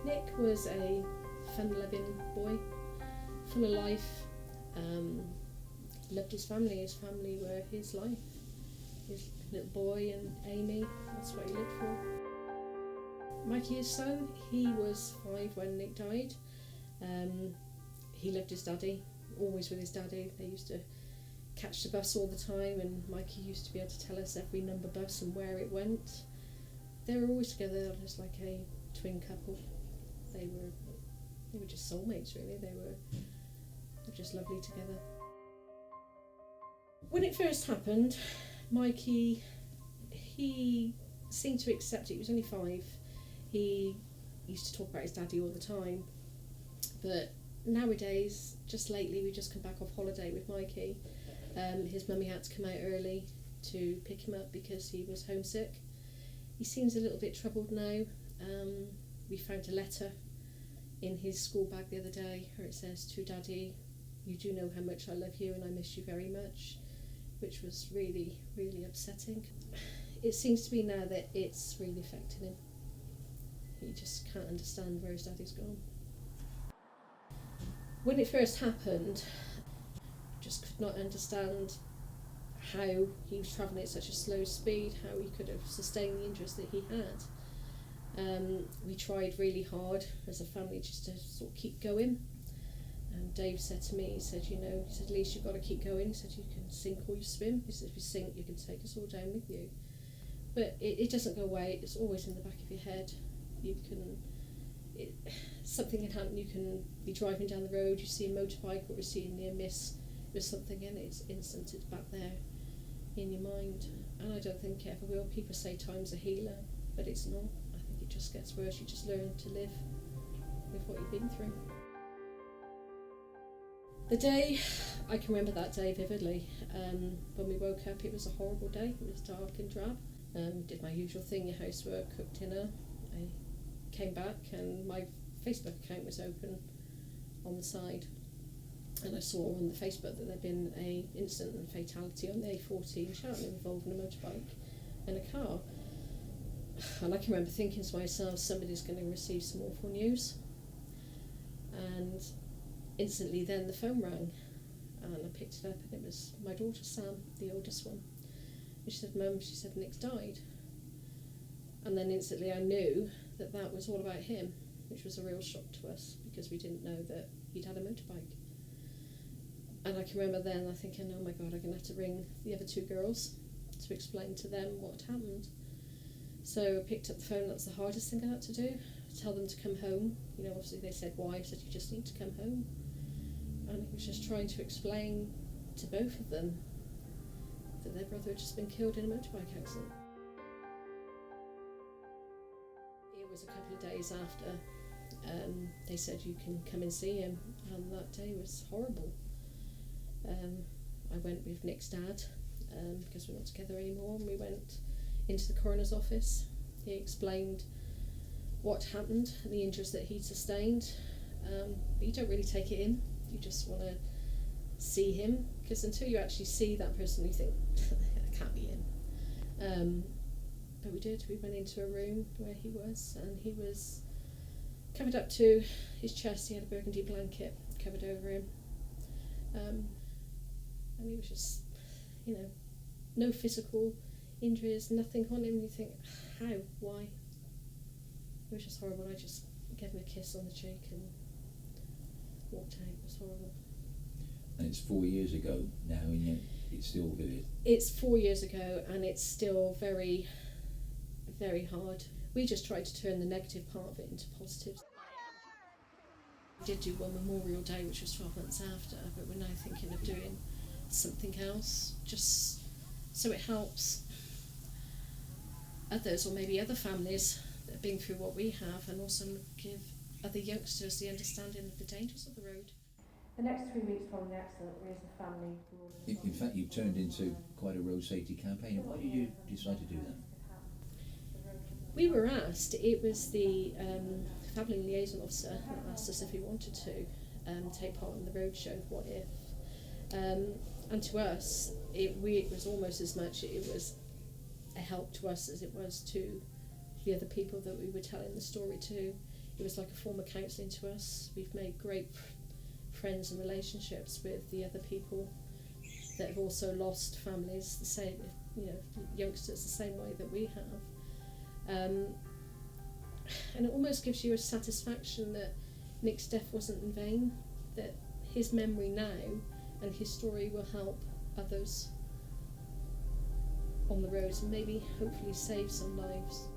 Nick was a fun-loving boy, full of life. Loved his family. His family were his life. His little boy and Amy, that's what he lived for. Mikey, his son, he was 5 when Nick died. He loved his daddy, always with his daddy. They used to catch the bus all the time, and Mikey used to be able to tell us every number bus and where it went. They were always together, just like a twin couple. They were just soulmates, really. They were just lovely together. When it first happened, Mikey, he seemed to accept it. He was only 5. He used to talk about his daddy all the time. But nowadays, just lately, we just come back off holiday with Mikey. His mummy had to come out early to pick him up because he was homesick. He seems a little bit troubled now. We found a letter in his school bag the other day where it says, "To Daddy, you do know how much I love you and I miss you very much," which was really, really upsetting. It seems to be now that it's really affecting him. He just can't understand where his daddy's gone. When it first happened, I just could not understand how he was travelling at such a slow speed, how he could have sustained the injuries that he had. We tried really hard as a family just to sort of keep going. Dave said to me, he said, at least you've got to keep going. He said, you can sink or you swim. He said, if you sink, you can take us all down with you. But it doesn't go away. It's always in the back of your head. Something can happen. You can be driving down the road, you see a motorbike or you see a near miss with something, and it's instant. It's back there in your mind. And I don't think it ever will. People say time's a healer, but it's not. I think it just gets worse. You just learn to live with what you've been through. The day, I can remember that day vividly. When we woke up, it was a horrible day. It was dark and drab. Did my usual thing, your housework, cooked dinner. I came back and my Facebook account was open on the side. And I saw on the Facebook that there'd been an incident and fatality on the A14 Cheltenham involving a motorbike and a car. And I can remember thinking to myself, somebody's going to receive some awful news. And instantly then the phone rang and I picked it up and it was my daughter Sam, the oldest one. And she said, "Mum," she said, "Nick's died." And then instantly I knew that that was all about him, which was a real shock to us because we didn't know that he'd had a motorbike. And I can remember then thinking, oh my God, I'm going to have to ring the other 2 girls to explain to them what happened. So I picked up the phone. That's the hardest thing I had to do, tell them to come home. Obviously they said why. I said, you just need to come home. And it was just trying to explain to both of them that their brother had just been killed in a motorbike accident. It was a couple of days after they said you can come and see him, and that day was horrible. I went with Nick's dad because we're not together anymore, and we went into the coroner's office. He explained what happened and the injuries that he'd sustained, but you don't really take it in. You just want to see him, because until you actually see that person you think, that can't be him. But we did. We went into a room where he was, and he was covered up to his chest. He had a burgundy blanket covered over him, and he was just, no physical injuries, nothing on him. You think, how, why? It was just horrible. I just gave him a kiss on the cheek and walked out. It was horrible. And it's 4 years ago now, and yet it's still vivid. It's 4 years ago, and it's still very, very hard. We just tried to turn the negative part of it into positives. We did do one Memorial Day, which was 12 months after, but we're now thinking of doing something else, just so it helps others, or maybe other families that have been through what we have, and also give other youngsters the understanding of the dangers of the road. The next 3 weeks following the accident, we as a family... In fact, you've turned into quite a road safety campaign. Why did you decide to do that? We were asked. It was the family liaison officer that asked us if we wanted to take part in the roadshow, What If? And to us, it was almost as much, it was a help to us as it was to the other people that we were telling the story to. it was like a form of counselling to us. We've made great friends and relationships with the other people that have also lost families, the same, youngsters the same way that we have. And it almost gives you a satisfaction that Nick's death wasn't in vain, that his memory now and his story will help others on the roads and maybe hopefully save some lives.